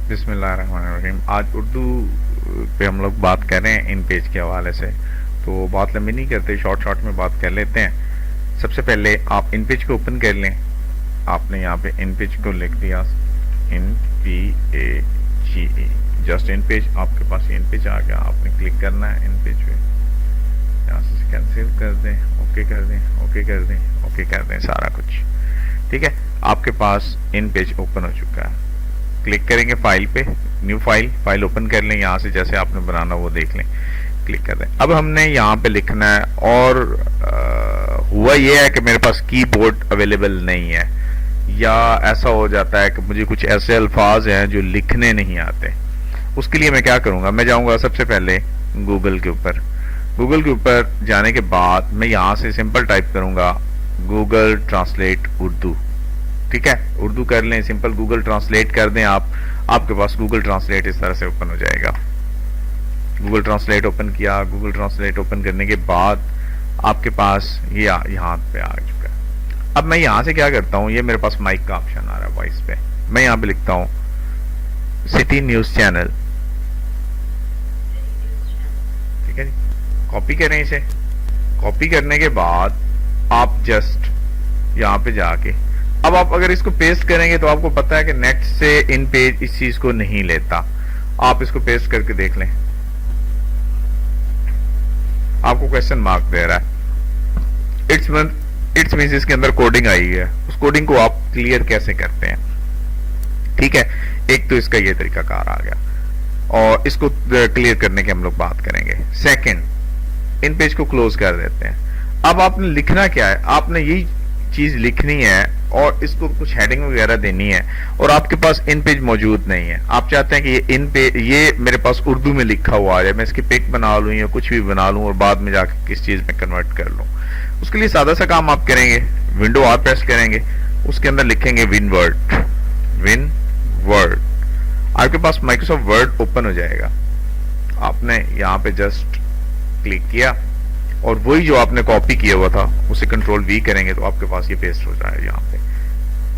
बिस्मिल्लाहिर्रहमानिर्रहीम। आज उर्दू पे हम लोग बात कर रहे हैं इन पेज के हवाले से। तो बात लंबी नहीं करते, शॉर्ट शॉर्ट में बात कर लेते हैं। सबसे पहले आप इन पेज को ओपन कर लें। आपने यहाँ पे इन पेज को लिख दिया, इन PAGE, जस्ट इन पेज। आपके पास इन पेज आ गया, आपने क्लिक करना है इन पेज पे। यहाँ से कैंसिल कर दें, ओके कर दें, ओके कर दें, ओके कर दें, सारा कुछ ठीक है। आपके पास इन पेज ओपन हो चुका है। क्लिक करेंगे फाइल पे, न्यू फाइल ओपन कर लें। यहाँ से जैसे आपने बनाना वो देख लें, क्लिक कर दें। अब हमने यहाँ पे लिखना है, और हुआ ये है कि मेरे पास कीबोर्ड अवेलेबल नहीं है, या ऐसा हो जाता है कि मुझे कुछ ऐसे अल्फाज हैं जो लिखने नहीं आते। उसके लिए मैं क्या करूँगा, मैं जाऊँगा सबसे पहले गूगल के ऊपर। गूगल के ऊपर जाने के बाद मैं यहाँ से सिंपल टाइप करूँगा गूगल ट्रांसलेट उर्दू। ठीक है, उर्दू कर लें, सिंपल गूगल ट्रांसलेट कर दें आप। आपके पास गूगल ट्रांसलेट इस तरह से ओपन हो जाएगा। गूगल ट्रांसलेट ओपन किया, गूगल ट्रांसलेट ओपन करने के बाद आपके पास ये यहाँ पे आ चुका है। अब मैं यहाँ से क्या करता हूँ, ये मेरे पास माइक का ऑप्शन आ रहा है वॉइस पे। मैं यहाँ पे लिखता हूँ सिटी न्यूज चैनल। ठीक है जी, कॉपी करें इसे। कॉपी करने के बाद आप जस्ट यहाँ पे जाके, अब आप अगर इसको पेस्ट करेंगे तो आपको पता है कि नेट से इन पेज इस चीज को नहीं लेता। आप इसको पेस्ट करके देख लें, आपको क्वेश्चन मार्क दे रहा है। इट्स मींस इसके अंदर कोडिंग आई है। उस कोडिंग को आप क्लियर कैसे करते हैं, ठीक है। एक तो इसका ये तरीकाकार आ गया, और इसको क्लियर करने की हम लोग बात करेंगे। सेकंड, इन पेज को क्लोज कर देते हैं। अब आपने लिखना क्या है, आपने यही चीज लिखनी है और इसको कुछ हेडिंग वगैरह देनी है, और आपके पास इन पेज मौजूद नहीं है। आप चाहते हैं कि ये इन पेज, ये मेरे पास उर्दू में लिखा हुआ है, मैं इसकी पिक बना लूं या कुछ भी बना लूं और बाद में जाकर किस चीज में कन्वर्ट कर लूं। उसके लिए सादा सा काम आप करेंगे, विंडो R प्रेस करेंगे, उसके अंदर लिखेंगे विन वर्ड। आपके पास माइक्रोसॉफ्ट वर्ड ओपन हो जाएगा। आपने यहाँ पे जस्ट क्लिक किया, और वही जो आपने कॉपी किया हुआ था उसे कंट्रोल V करेंगे तो आपके पास ये पेस्ट हो जाएगा। यहाँ पे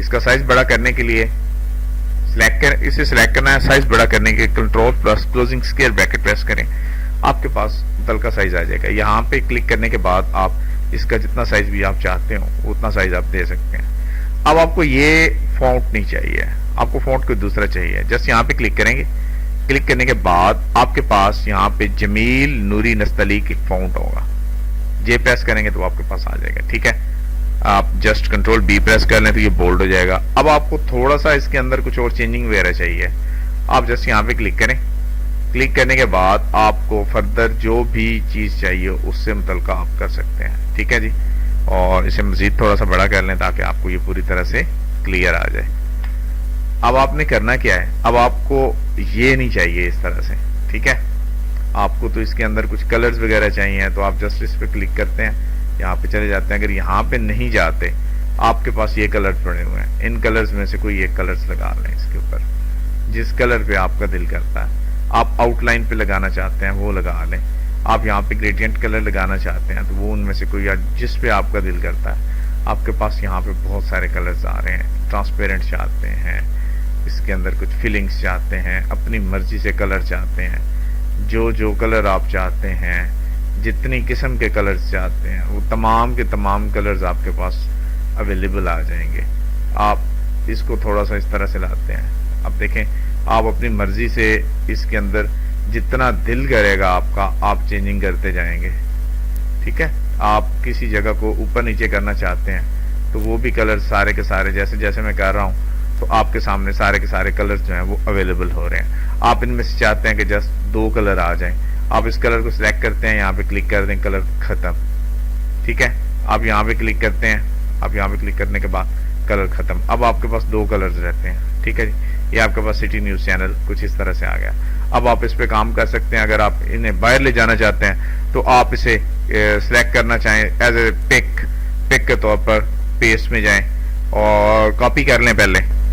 इसका साइज बड़ा करने के लिए इसे सिलेक्ट करना है। साइज बड़ा करने के control plus closing square bracket press करें, आपके पास तल का साइज आ जाएगा। यहाँ पे क्लिक करने के बाद आप इसका जितना साइज भी आप चाहते हो उतना साइज आप दे सकते हैं। अब आपको ये फॉन्ट नहीं चाहिए, आपको फॉन्ट कोई दूसरा चाहिए। जस्ट यहाँ पे क्लिक करेंगे। क्लिक करने के बाद आपके पास यहाँ पे जमील नूरी नस्तलीक एक फॉन्ट होगा, जे प्रेस करेंगे तो आपके पास आ जाएगा। ठीक है, आप जस्ट कंट्रोल B प्रेस कर लें तो ये बोल्ड हो जाएगा। अब आपको थोड़ा सा इसके अंदर कुछ और चेंजिंग वगैरह चाहिए, आप जस्ट यहाँ पे क्लिक करें। क्लिक करने के बाद आपको फर्दर जो भी चीज चाहिए उससे मुतल्लिक़ आप कर सकते हैं। ठीक है जी, और इसे मजीद थोड़ा सा बड़ा कर लें ताकि आपको ये पूरी तरह से क्लियर आ जाए। अब आपने करना क्या है, अब आपको ये नहीं चाहिए इस तरह से, ठीक है। आपको तो इसके अंदर कुछ कलर्स वगैरह चाहिए, तो आप जस्ट इस पे क्लिक करते हैं, यहाँ पे चले जाते हैं। अगर यहाँ पे नहीं जाते, आपके पास ये कलर्स पड़े हुए हैं, इन कलर्स में से कोई एक कलर्स लगा लें इसके ऊपर, जिस कलर पे आपका दिल करता है। आप आउटलाइन पे लगाना चाहते हैं वो लगा लें। आप यहाँ पे ग्रेडियंट कलर लगाना चाहते हैं तो वो उनमें से कोई, जिस पे आपका दिल करता है। आपके पास यहाँ पे बहुत सारे कलर्स आ रहे हैं। ट्रांसपेरेंट चाहते हैं, इसके अंदर कुछ फीलिंग्स चाहते हैं, अपनी मर्जी से कलर चाहते हैं। जो कलर आप चाहते हैं, जितनी किस्म के कलर्स चाहते हैं, वो तमाम के तमाम कलर्स आपके पास अवेलेबल आ जाएंगे। आप इसको थोड़ा सा इस तरह से लाते हैं। अब देखें, आप अपनी मर्जी से इसके अंदर जितना दिल करेगा आपका, आप चेंजिंग करते जाएंगे। ठीक है, आप किसी जगह को ऊपर नीचे करना चाहते हैं तो वो भी कलर सारे के सारे, जैसे जैसे मैं कर रहा हूँ तो आपके सामने सारे के सारे कलर्स जो हैं वो अवेलेबल हो रहे हैं। आप इनमें से चाहते हैं कि जस्ट 2 कलर आ जाएं, आप इस कलर को सिलेक्ट करते हैं, यहाँ पे क्लिक कर दें, कलर खत्म। ठीक है, आप यहाँ पे क्लिक करते हैं, आप यहाँ पे क्लिक करने के बाद कलर खत्म। अब आपके पास 2 कलर्स रहते हैं। ठीक है जी, ये आपके पास सिटी न्यूज चैनल कुछ इस तरह से आ गया। अब आप इस पे काम कर सकते हैं। अगर आप इन्हें बाहर ले जाना चाहते हैं तो आप इसे सिलेक्ट करना चाहें एज ए पिक के तौर पर, पेस्ट में जाएं और कॉपी कर लें।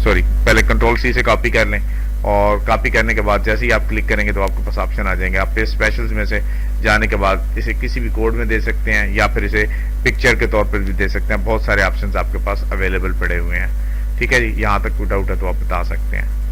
पहले कंट्रोल C से कॉपी कर लें, और कॉपी करने के बाद जैसे ही आप क्लिक करेंगे तो आपके पास ऑप्शन आ जाएंगे। आप पेस्ट स्पेशल्स में से जाने के बाद इसे किसी भी कोड में दे सकते हैं, या फिर इसे पिक्चर के तौर पर भी दे सकते हैं। बहुत सारे ऑप्शंस आपके पास अवेलेबल पड़े हुए हैं। ठीक है जी, यहाँ तक कोई डाउट है तो आप बता सकते हैं।